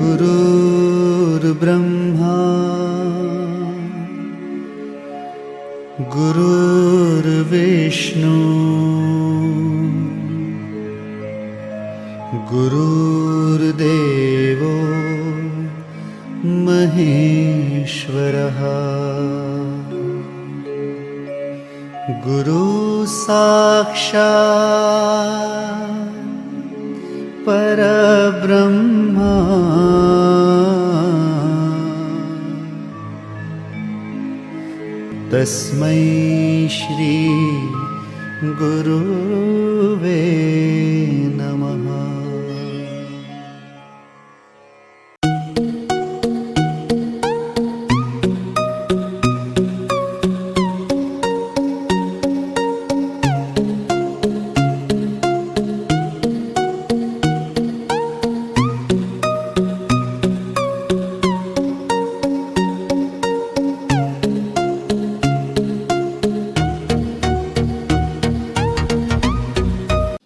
गुरुर्ब्रह्मा गुरुर्विष्णु गुरुर्देवो महेश्वरः गुरु साक्षात् परब्रह्मा तस्मै श्री गुरुवे नमः।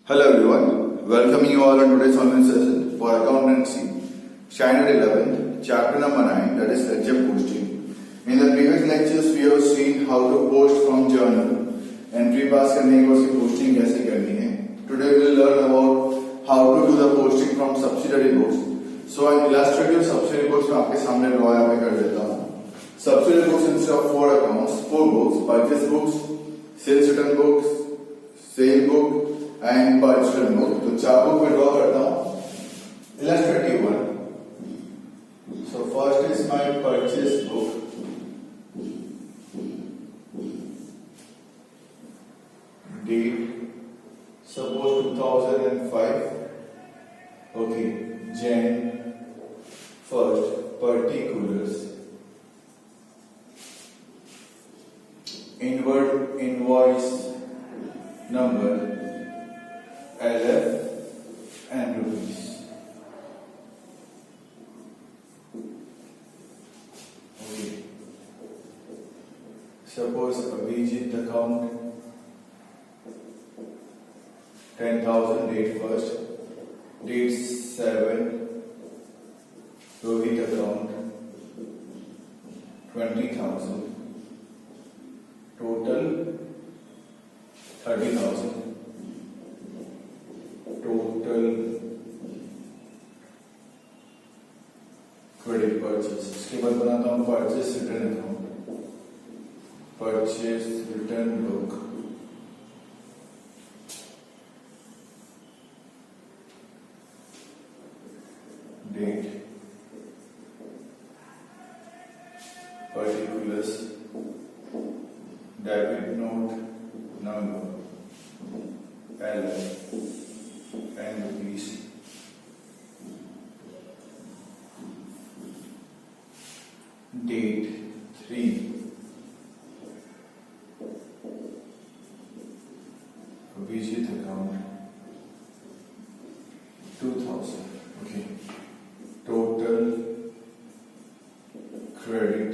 Hello everyone, welcoming you all on today's online session for accountancy, standard 11, chapter number 9, that is ledger posting. In the previous lectures we have seen how to post from journal, entry pass करने के बाद उसकी posting कैसे करनी है. Today we will learn about how to do the posting from subsidiary books. So an illustrative subsidiary books मैं आपके सामने ड्रॉ यहाँ पे कर देता हूँ. Subsidiary books instead of 4 accounts, 4 books, purchase books, sales return books, sale book and purchase return book. तो 4 book में ड्रॉ करता हूँ. Illustrative one. So first is my purchase book. Date suppose 2005. Okay, Jan 1st. Particulars. Inward invoice number LF and rupees. Okay. Suppose Abhijit account 10,000, date 1st, date 7. Rohit account 20,000, total 30,000. Total credit purchase. इसके बाद बनाता हूँ purchase return account. Purchase return book. Date. Particulars. Debit note number. LF. And rupees. Date 3. Abhijit account 2,000. Okay. Total credit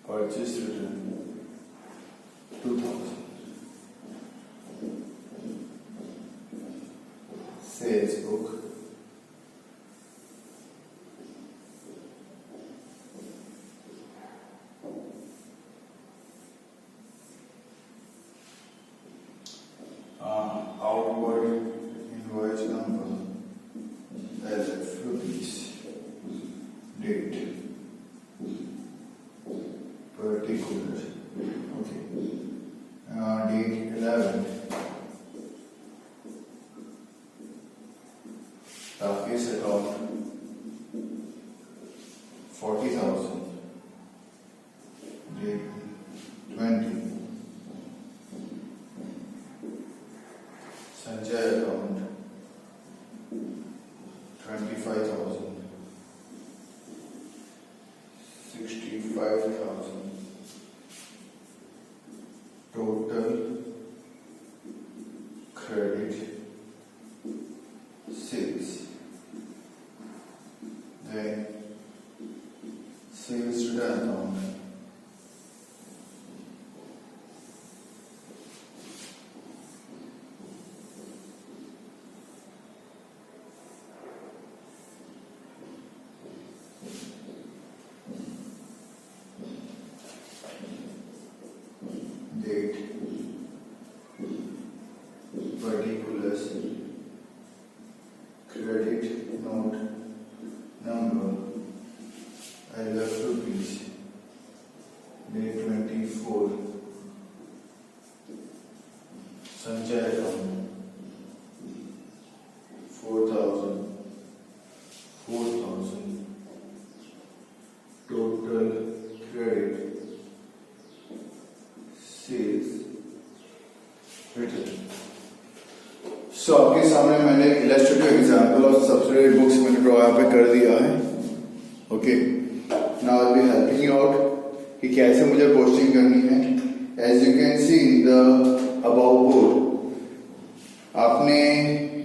purchase return 2,000. Sales book. Outward invoice number LF rupees. Date. Particulars. Okay. Date 11. Rakesh account 40,000. Date 20. Sanjay account 25,000. 65,000. Total credit 6. Then sales return account date particulars credit note number I love rupees day 24 Sanchay account 4,000 total credit sales written. So आपके सामने मैंने एक illustrative example of subsidiary books मैंने draw यहाँ पे कर दिया है. Okay, now I will be helping you out कि कैसे मुझे पोस्टिंग करनी है. As you can see the about board, आपने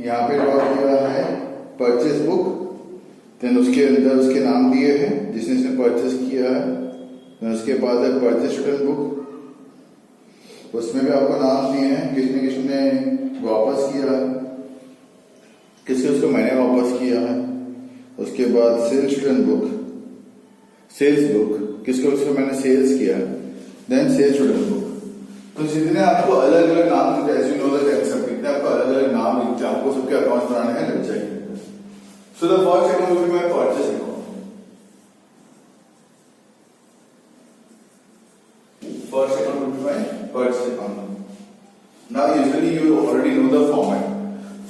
यहाँ पे ड्रॉ किया है परचेज बुक, देन उसके अंदर उसके नाम दिए हैं जिसने इसने परचेज किया है, देन उसके बाद है परचेज रिटर्न बुक, उसमें भी आपको नाम दिए हैं किसने किसने वापस किया है, किसके उसको मैंने वापस किया है. उसके बाद sales return book, sales book किसको उसको मैंने सेल्स किया, देन सेल्स रिटर्न बुक. तो जितने आपको अलग अलग नाम एज यू नो दैट कितने आपको अलग अलग नाम लिखते हैं, आपको सबके अकाउंट बनाने हैं लग जाएंगे. So the first account will be my purchase account. First account will be my purchase account. Now usually you already know the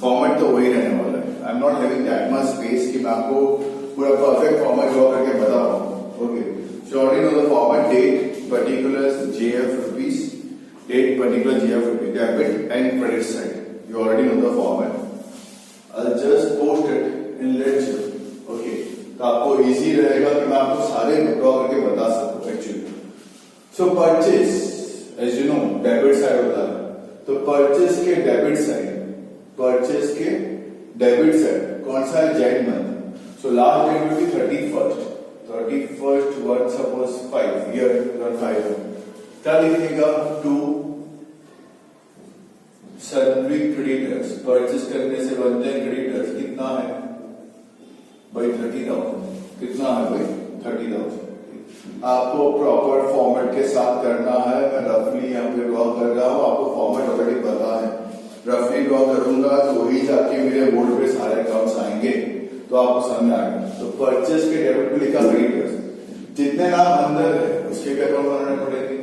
format तो वही रहने वाला है. I am not having that much space कि मैं आपको पूरा परफेक्ट फॉर्मेट ड्रॉ करके बता पाऊँ. Okay, so already know the format, date particulars JF rupees, date particular GF rupees, debit and credit side. You already know the format. I'll just post it in lecture. Okay, तो आपको easy रहेगा कि मैं आपको सारे draw करके बता सकूं actually. So purchase as you know debit side होता है, तो परचेज के डेबिट साइड कौन सा है, Z month. So last date will be 31st one suppose 5 year 5 क्या लिखिएगा, टू सन्ड्री क्रेडिटर्स. परचेज करने से बनते हैं क्रेडिटर्स, कितना है भाई 30,000. कितना है भाई 30,000. आपको प्रॉपर फॉर्मेट के साथ करना है. मैं रफली यहाँ पे ड्रॉ कर रहा हूँ, आपको फॉर्मेट ऑलरेडी पता है. रफली ड्रॉ करूंगा तो वही जाके मेरे बोर्ड पे सारे अकाउंट्स आएंगे तो आपको समझ आएगा. तो परचेज के डेबिट पे लिखा क्रेडिटर्स, जितने नाम अंदर है उसके भी अकाउंट बनाने पड़ेंगे.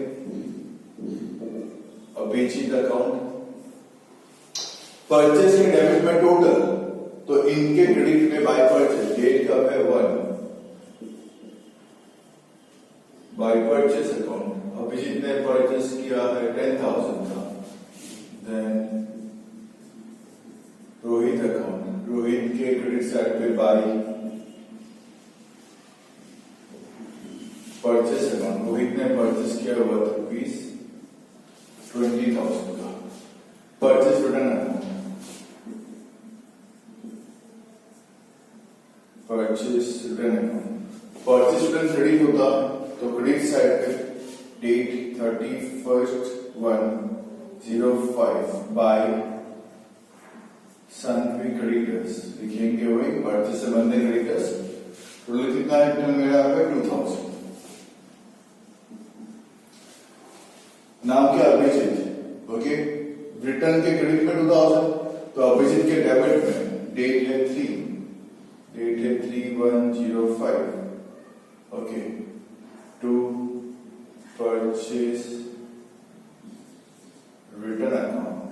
अभिजीत अकाउंट, परचेज के डेबिट में टोटल, तो इनके क्रेडिट में बाय परचेज, डेट कब है 1, बाय परचेज अकाउंट. अभिजीत ने परचेज किया है 10,000 का. देन रोहित अकाउंट, रोहित के क्रेडिट साइड पे बाय परचेज अकाउंट, रोहित ने परचेज किया वर्थ रुपीज 20,000 का. Purchase return account, purchase return account, purchase return credit होता है तो क्रेडिट साइड पे डेट 31/1/05 बाय सन्ड्री क्रेडिटर्स लिखेंगे. वही परचेज से बनते क्रेडिटर्स. टोटल कितना रिटर्न मेरा है 2,000. नाम क्या, अभिजीत. ओके, रिटर्न के क्रेडिट में 2,000, तो अभिजीत के डेबिट में डेट है 3/1/05. Okay, to purchase return account,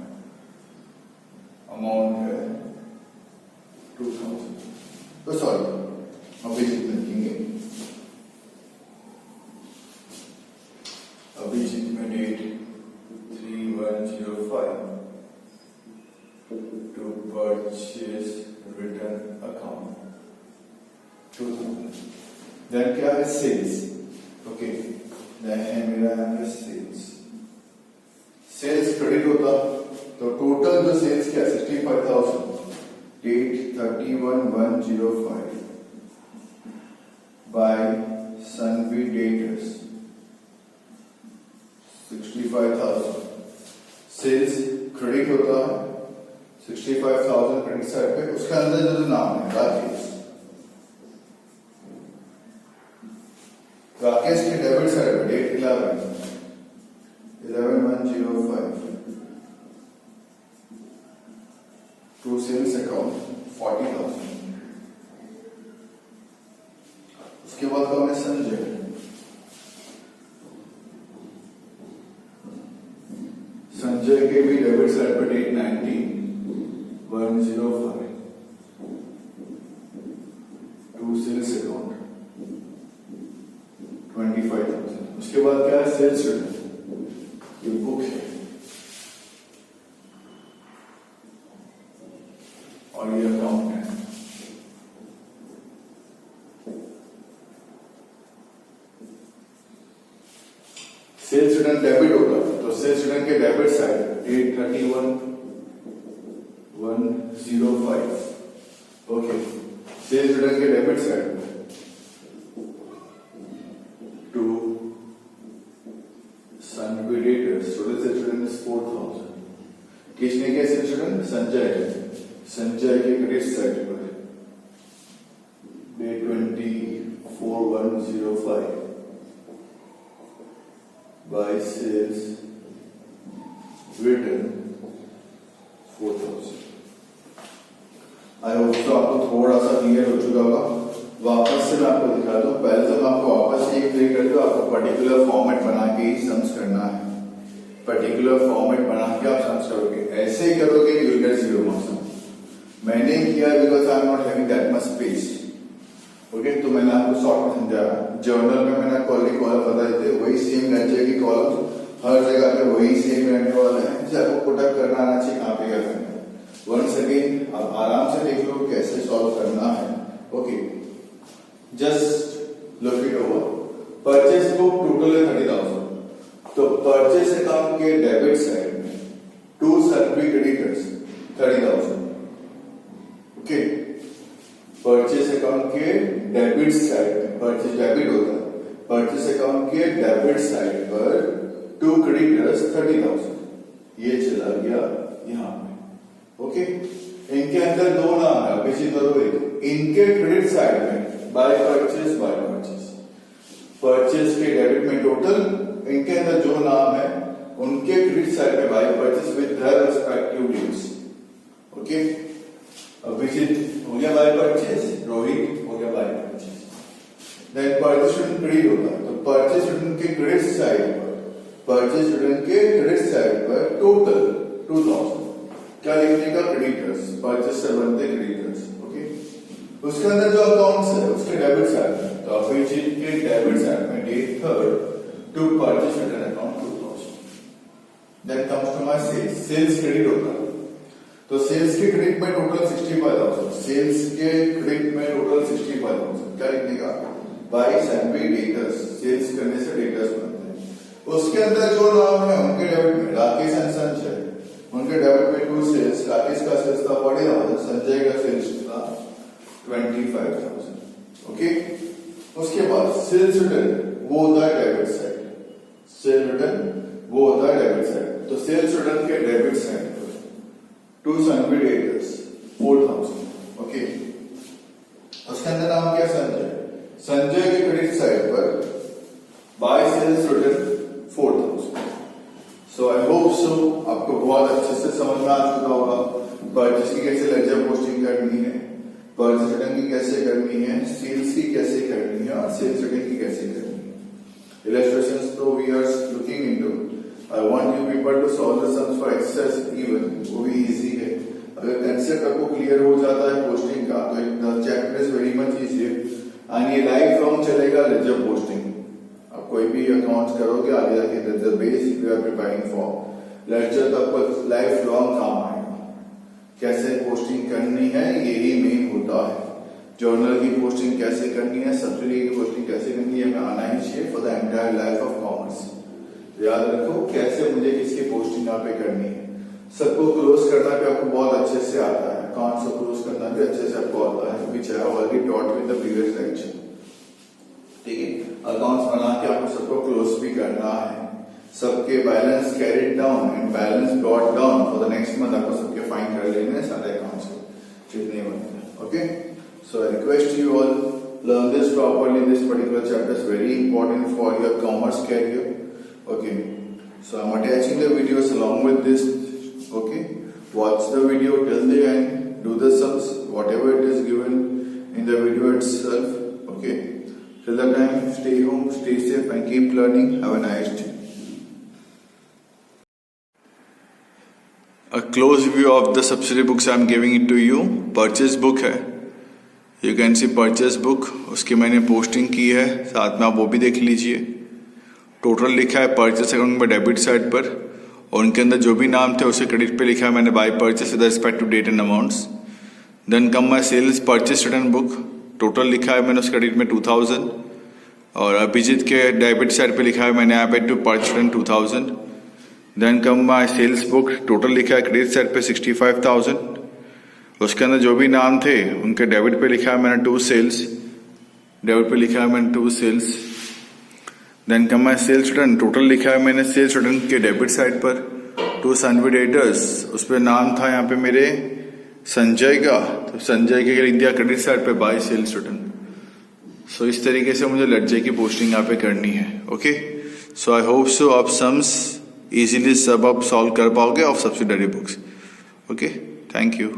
amount है 2,000. तो सॉरी, अभिजीत लिखेंगे. अभिजीत में date 3/1/05 to purchase return account 2,000. Then क्या है, सेल्स. ओके, देन है मेरा है सेल्स. सेल्स क्रेडिट होता तो टोटल जो सेल्स क्या 65,000, date 31/1/05 by sundry debtors 65,000. Sales credit होता है 65,000 क्रेडिट साइड पे. उसके अंदर जो नाम है राकेश, राकेश के डेबिट साइड पे डेट 11/1/05 105 to sales account 40,000. उसके बाद कौन है? संजय. संजय के भी डेबिट साइड पर डेट 105 टू सेल्स अकाउंट 25,000. उसके बाद क्या है? Sales return. ये बुक है और ये अकाउंट है. सेल्स रिटर्न डेबिट होगा तो सेल्स रिटर्न के debit side date 31/105. Okay. Sales return के debit side to sundry debtors total sales return is 4,000. किसने के सेल्स रिटर्न? संजय के. संजय के क्रेडिट साइड पर date 24/105 by sales written 4,000. I hope तो आपको थोड़ा सा क्लियर हो चुका होगा. वापस से मैं आपको दिखा दूं. पहले तो मैं आपको वापस से ये क्लियर कर दूं. आपको पर्टिकुलर फॉर्मेट बना के ही सम्स करना है. पर्टिकुलर फॉर्मेट बना के आप सम्स करोगे. ऐसे ही करोगे यू विल गेट 0 मार्क्स. मैंने किया because I am not having that much space. Okay. तो मैंने आपको शॉर्ट में समझाया. जर्नल में मैंने कॉलम बताए थे वही सेम रहने चाहिए. कॉलम हर जगह पे वही सेम रहने वाले हैं. जिसे आपको पुटअप करना आना चाहिए कहां पे क्या करना है. वंस अगेन आप आराम से देख लो कैसे सॉल्व करना है. Okay. Just look it over. Purchase book total है 30,000. तो परचेस अकाउंट के डेबिट साइड में to sundry creditors 30,000. Okay. Purchase account के डेबिट साइड में परचेस डेबिट होता है. परचेस अकाउंट के डेबिट साइड पर टू क्रेडिटर्स 30,000. ये चला गया यहां पे. ओके. इनके अंदर दो नाम है. अभी करो एक. इनके क्रेडिट साइड में बाय परचेस परचेस के डेबिट में टोटल. इनके अंदर जो नाम है उनके क्रेडिट साइड में by purchase with their respective dates. Okay. Abhijit हो गया बाय परचेस. रोहित हो गया by purchase. Then purchase return credit होगा. तो परचेस रिटर्न के क्रेडिट साइड पर टोटल 2,000 क्या लिखने का? क्रेडिटर्स. परचेस से बनते क्रेडिटर्स. ओके. उसके अंदर जो अकाउंट्स है उसके डेबिट साइड में. तो अभिजीत के डेबिट साइड में date 3rd to purchase return account 2,000. Then comes to my sales credit होगा. तो सेल्स के क्रेडिट में टोटल 65,000. सेल्स के क्रेडिट में टोटल 65,000 क्या लिखने का? Bye Sanvi debtors. सेल्स करने से डेटर्स बनते हैं. उसके अंदर जो नाम है उनके डेबिट में राकेश एंड संजय. उनके डेबिट में टू सेल्स. राकेश का सेल्स था 40,000. संजय का सेल्स था 25,000. ओके. उसके बाद सेल्स रिटर्न वो होता है डेबिट साइड. सेल्स रिटर्न वो होता है डेबिट साइड. तो सेल्स रिटर्न के debit side to sundry debtors 4,000. Okay. उसके अंदर नाम क्या? संजय. संजय के क्रेडिट साइड पर by sales return 4,000. So I hope so आपको बहुत अच्छे से समझ में आ चुका होगा. परचेस की कैसे लेजर पोस्टिंग करनी है, परचेस रिटर्न की कैसे करनी है, सेल्स की कैसे करनी है और सेल्स रिटर्न की कैसे करनी है. Illustrations तो we are looking into. I want you people to solve the sums for excess even. वो भी इजी है. अगर कंसेप्ट आपको क्लियर हो जाता है पोस्टिंग का तो the chapter is very much easy. And ये लाइफ लॉन्ग चलेगा लेजर पोस्टिंग. आप कोई भी अकाउंट्स करोगे आगे जाके the base you are preparing for ledger तो आपको लाइफ लॉन्ग काम आएगा. कैसे पोस्टिंग करनी है यही मेन होता है. जर्नल की पोस्टिंग कैसे करनी है, सब्सिडी की पोस्टिंग कैसे करनी है, हमें आना ही चाहिए for the entire life of commerce. याद रखो कैसे मुझे किसकी पोस्टिंग यहाँ पे करनी है. सबको क्लोज करना भी आपको बहुत अच्छे से आता है. अकाउंट से क्लोज करना भी अच्छे से आपको आता है which I have already taught with the previous lecture. ठीक है. अकाउंट्स बना के आपको सबको क्लोज भी करना है. सबके balance carried down and balance brought down for the next month आपको सबके फाइन कर लेने हैं सारे अकाउंट्स को जितने बनते हैं. Okay. So I request you all learn this properly. This particular chapter is very important for your commerce career. Okay. So I'm attaching the videos along with this. Okay, watch the video till the end. Do the sums, whatever it is given in the video itself. Okay. Till that time, stay home, stay safe, and keep learning. Have a nice day. A close view of the subsidiary books I am giving it to you. Purchase book है. You can see purchase book. उसकी मैंने posting की है. साथ में आप वो भी देख लीजिए. टोटल लिखा है परचेस अकाउंट में डेबिट साइड पर, और उनके अंदर जो भी नाम थे उसे क्रेडिट पे लिखा है मैंने by purchase with respect to date and amounts. Then come my sales purchase return book. Total लिखा है मैंने उस क्रेडिट में 2000, और अभिजीत के डेबिट साइड पे लिखा है मैंने यहाँ पे to purchase return 2000. Then come my sales book. Total लिखा है क्रेडिट साइड पे 65,000. उसके अंदर जो भी नाम थे उनके डेबिट पे लिखा है मैंने 2 सेल्स. डेबिट पे लिखा है मैंने 2 sales. Then come my sales return. Total लिखा है मैंने सेल्स रिटर्न के डेबिट साइड पर 2 सनविडेटर्स. उस पर नाम था यहाँ पे मेरे संजय का, तो संजय के लिख दिया क्रेडिट साइड पे बाय सेल्स रिटर्न. सो इस तरीके से मुझे लेडजर की पोस्टिंग यहाँ पे करनी है. ओके, सो आई होप सो आप सम्स इजीली सब आप सॉल्व कर पाओगे of subsidiary books. Okay, thank you.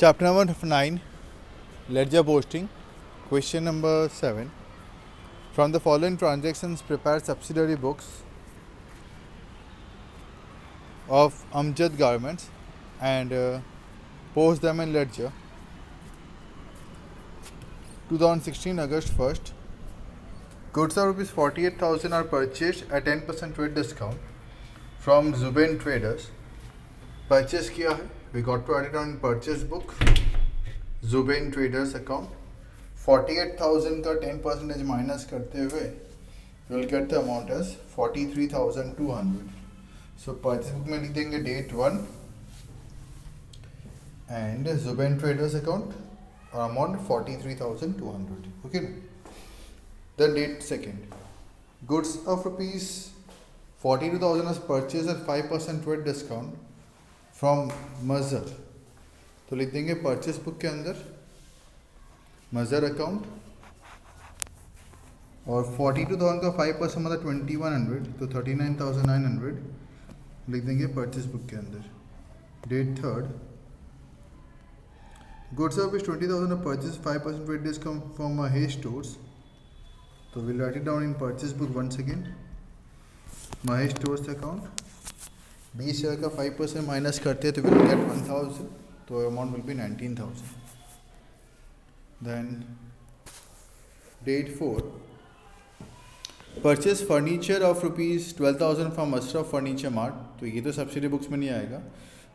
Chapter number 9, Ledger Posting. Question number 7. From the following transactions, prepare subsidiary books of Amjad Garments and post them in Ledger. 2016 August 1st. Goods of rupees 48,000 are purchased at 10% trade discount from Zubain Traders. Purchase किया है. We got to add it on purchase book. Zubain Traders account. 48,000 का 10% minus करते हुए we'll get the amount as 43,200. So purchase book में लिख देंगे date 1 and Zubain Traders account और amount 43,200. Okay. Then date 2nd. Goods of rupees 42,000 is purchased at 5% trade discount from Mazhar. तो लिख देंगे परचेस बुक के अंदर मज़र अकाउंट, और 42,000 का 5% मतलब 2100, तो 39,900 लिख देंगे परचेस बुक के अंदर. Date 3rd. Goods of 20,000 purchase 5% trade discount from Mahesh stores. तो will write it down in purchase book once again. Mahesh stores account 20,000 का 5% माइनस करते हैं तो विल गेट 1,000, तो amount will be 19,000. Then date 4. Purchase furniture of rupees 12,000 from Ashraf furniture mart. तो ये तो subsidy books में नहीं आएगा.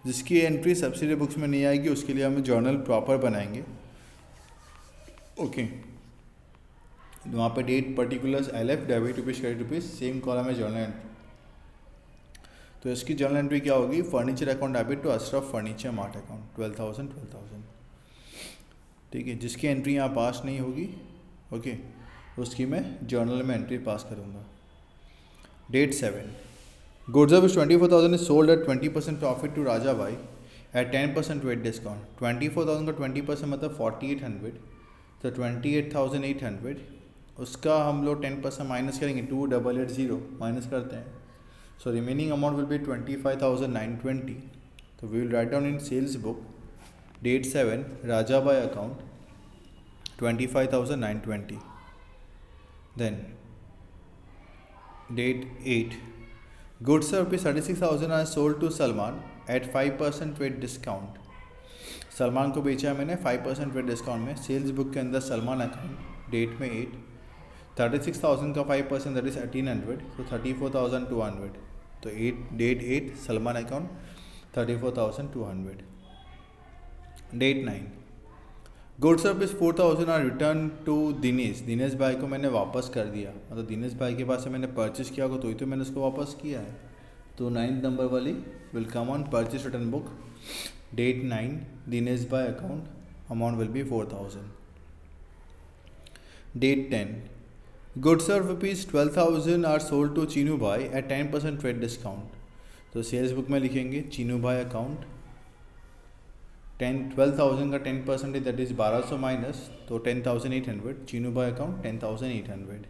जिसकी एंट्री सब्सिडी बुक्स में नहीं आएगी उसके लिए हम जर्नल प्रॉपर बनाएंगे. ओके, वहाँ पे date particulars LF debit rupees credit rupees same column है जर्नल एंट्री. तो इसकी जर्नल एंट्री क्या होगी? Furniture account debit to Ashraf furniture mart account 12,000. ठीक है, जिसकी एंट्री यहाँ पास नहीं होगी ओके उसकी मैं जर्नल में एंट्री पास करूँगा. Date 7. Goods of 24,000 is sold at 20% profit to Raja Bhai at 10% trade discount. 24,000 का 20% मतलब 4,800, तो 28,800 उसका हम लोग 10% माइनस करेंगे. 2,880 माइनस करते हैं. So remaining amount will be 25,920. So we will write down in sales book date 7 Rajabai account 25,920. Then date 8 goods of rupees 36,000 are sold to Salman at 5% trade discount. Salman को बेचा है मैंने 5% ट्रेड डिस्काउंट में. Sales book के अंदर Salman account date में 8. 36,000 का 5% that is 1,800, तो 34,200. तो 8 date 8 Salman account 34,200. Date 9 goods of 4,000 are return to Dinesh भाई को मैंने वापस कर दिया. मतलब दिनेश भाई के पास से मैंने परचेस किया होगा तो ही तो मैंने उसको वापस किया है. तो 9th नंबर वाली will come on purchase return book. Date 9 Dinesh Bhai account amount will be 4,000. Date 10 Goods of rupees 12,000 are sold to Chinu Bhai at 10% trade discount. तो सेल्स बुक में लिखेंगे चीनू भाई अकाउंट 12,000 का 10% दैट इज 1200 माइनस, तो 10,800. Chinu Bhai account 10,800.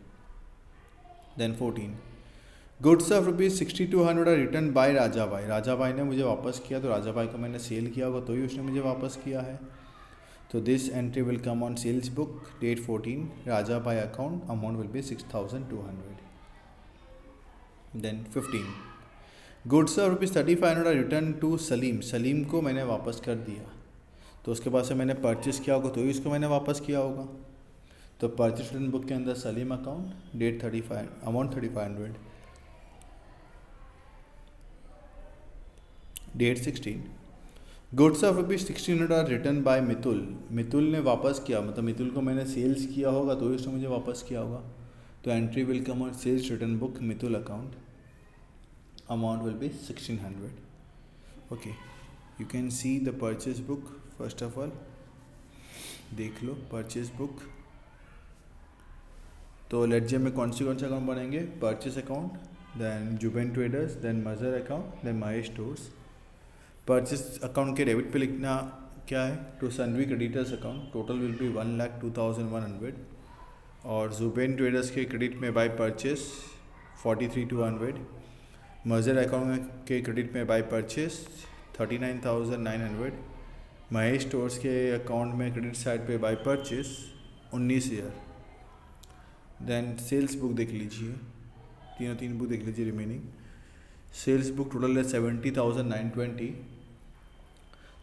Then 14 goods of rupees 6,200 are return by Raja Bhai. Raja भाई ने मुझे वापस किया, तो राजा भाई को मैंने सेल किया होगा तो ही उसने मुझे वापस किया है. तो this entry will come on sales book date 14. Raja भाई account amount will be 6,200. Then 15 goods of rupees 3,500 are return to Salim. Salim को मैंने वापस कर दिया, तो उसके पास से मैंने परचेस किया होगा तो ही उसको मैंने वापस किया होगा. तो परचेस रिटर्न बुक के अंदर Salim account date 35 amount 3,500. Date 16 goods of rupees 1,600 are return by Mitul. Mitul ने वापस किया, मतलब मितुल को मैंने सेल्स किया होगा तो ही उसने मुझे वापस किया होगा. तो entry will come on sales return book Mitul account amount will be 1,600. Okay, you can see the purchase book. First of all देख लो परचेज बुक. तो लेडजे में कौन से अकाउंट बनेंगे? Purchase account, then Zuben traders, then Mazhar account, then Mahesh stores. Purchase account के debit पे लिखना क्या है? To sundry creditors account total will be 1,02,100. और जुबेन ट्रेडर्स के क्रेडिट में बाय परचेस 43,200. मजर अकाउंट के क्रेडिट में बाय परचेस 39,900. महेश स्टोर्स के अकाउंट में क्रेडिट साइड पे by purchase 19,000. Then sales book देख लीजिए, तीन बुक देख लीजिए रिमेनिंग. सेल्स बुक टोटल है 70,920.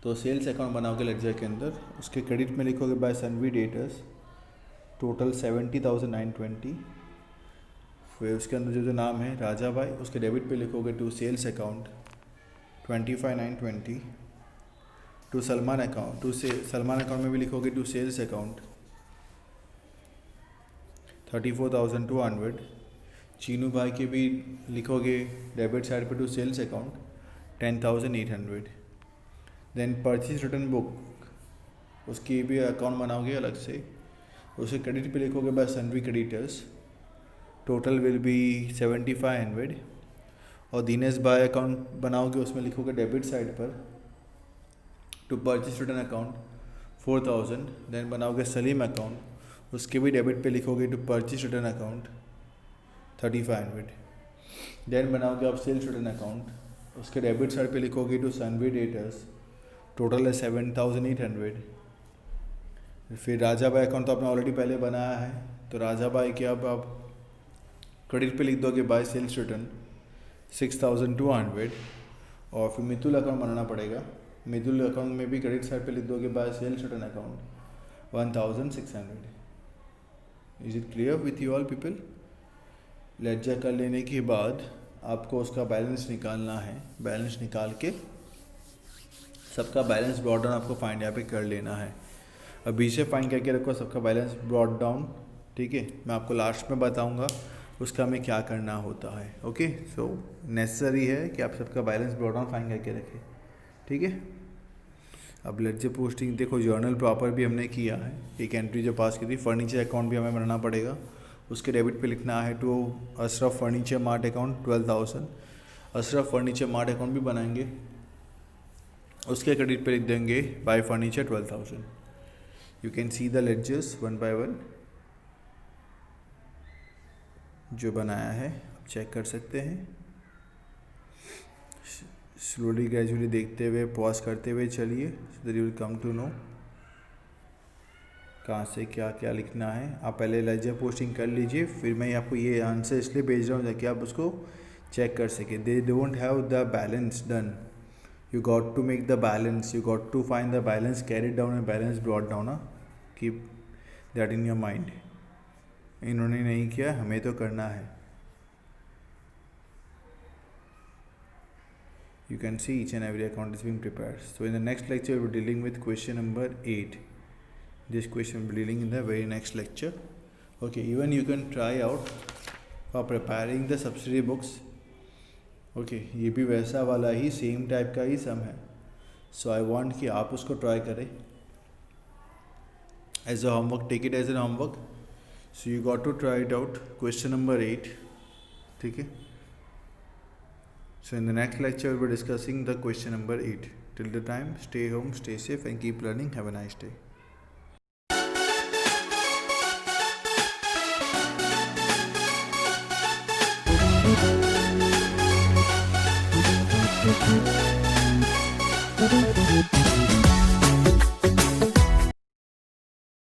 तो सेल्स अकाउंट बनाओगे लेडजर के अंदर, उसके क्रेडिट में लिखोगे बाय सनवी डेटर्स टोटल 70,920. फिर उसके अंदर जो नाम है राजा भाई, उसके डेबिट पे लिखोगे to sales account 25,920. To Salman account, Salman account में भी लिखोगे टू सेल्स अकाउंट 34,200. चीनू भाई के भी लिखोगे डेबिट साइड पे to sales account 10,800. Then purchase return book, उसकी भी अकाउंट बनाओगे अलग से, उसके क्रेडिट पे लिखोगे by sundry creditors total will be 7,500. और दिनेश भाई अकाउंट बनाओगे, उसमें लिखोगे डेबिट साइड पर to purchase return account 4,000. Then बनाओगे सलीम अकाउंट, उसके भी डेबिट पे लिखोगे to purchase return account 3,500. Then बनाओगे आप सेल्स रिटर्न अकाउंट, उसके डेबिट साइड पे लिखोगे टू सनवी डेटर्स टोटल है 7,800. फिर राजा भाई अकाउंट तो आपने ऑलरेडी पहले बनाया है, तो राजा भाई के अब आप क्रेडिट पे लिख दोगे बाय सेल्स रिटर्न 6,200. और फिर मितुल अकाउंट बनाना पड़ेगा. मितुल अकाउंट में भी क्रेडिट साइड पे लिख दोगे by sales return account 1,600. Is it clear with you all people? Ledger कर लेने के बाद आपको उसका बैलेंस निकालना है. बैलेंस निकाल के सबका बैलेंस ब्रॉड डाउन आपको फाइंड यहाँ पे कर लेना है. अभी से फाइंड करके रखो सबका बैलेंस ब्रॉड डाउन. ठीक है, मैं आपको लास्ट में बताऊंगा उसका हमें क्या करना होता है. ओके, सो नेसेसरी है कि आप सबका बैलेंस ब्रॉड डाउन फाइंड करके रखें. ठीक है, अब लेडजर पोस्टिंग देखो, जर्नल प्रॉपर भी हमने किया है. एक एंट्री जो पास की थी, फर्नीचर अकाउंट भी हमें बनाना पड़ेगा. उसके डेबिट पे लिखना है to Ashraf furniture mart account 12,000. Ashraf furniture mart account भी बनाएंगे, उसके क्रेडिट पे लिख देंगे by furniture 12,000. You can see the ledgers one by one जो बनाया है, आप चेक कर सकते हैं. स्लोली ग्रेजुअली देखते हुए, पॉज करते हुए चलिए, so that you will come to know कहाँ से क्या क्या लिखना है. आप पहले लेडजर पोस्टिंग कर लीजिए, फिर मैं आपको ये आंसर इसलिए भेज रहा हूँ ताकि आप उसको चेक कर सकें. They don't have the balance done. You got to make the balance. You got to find the balance carried down and balance brought down. Keep that in your mind. इन्होंने नहीं किया, हमें तो करना है. You can see each and every account is being prepared. So in the next lecture we'll be dealing with question number 8. This question we'll be dealing in the very next lecture. Okay, even you can try out for preparing the subsidiary books. Okay, ये भी वैसा वाला ही same type का ही सम है. सो I want कि आप उसको try करें as a homework. Take it as an homework. So you got to try it out. Question number 8. ठीक है. So in the next lecture we'll be discussing the question number 8. Till the time, stay home, stay safe and keep learning. Have a nice day. Thank you.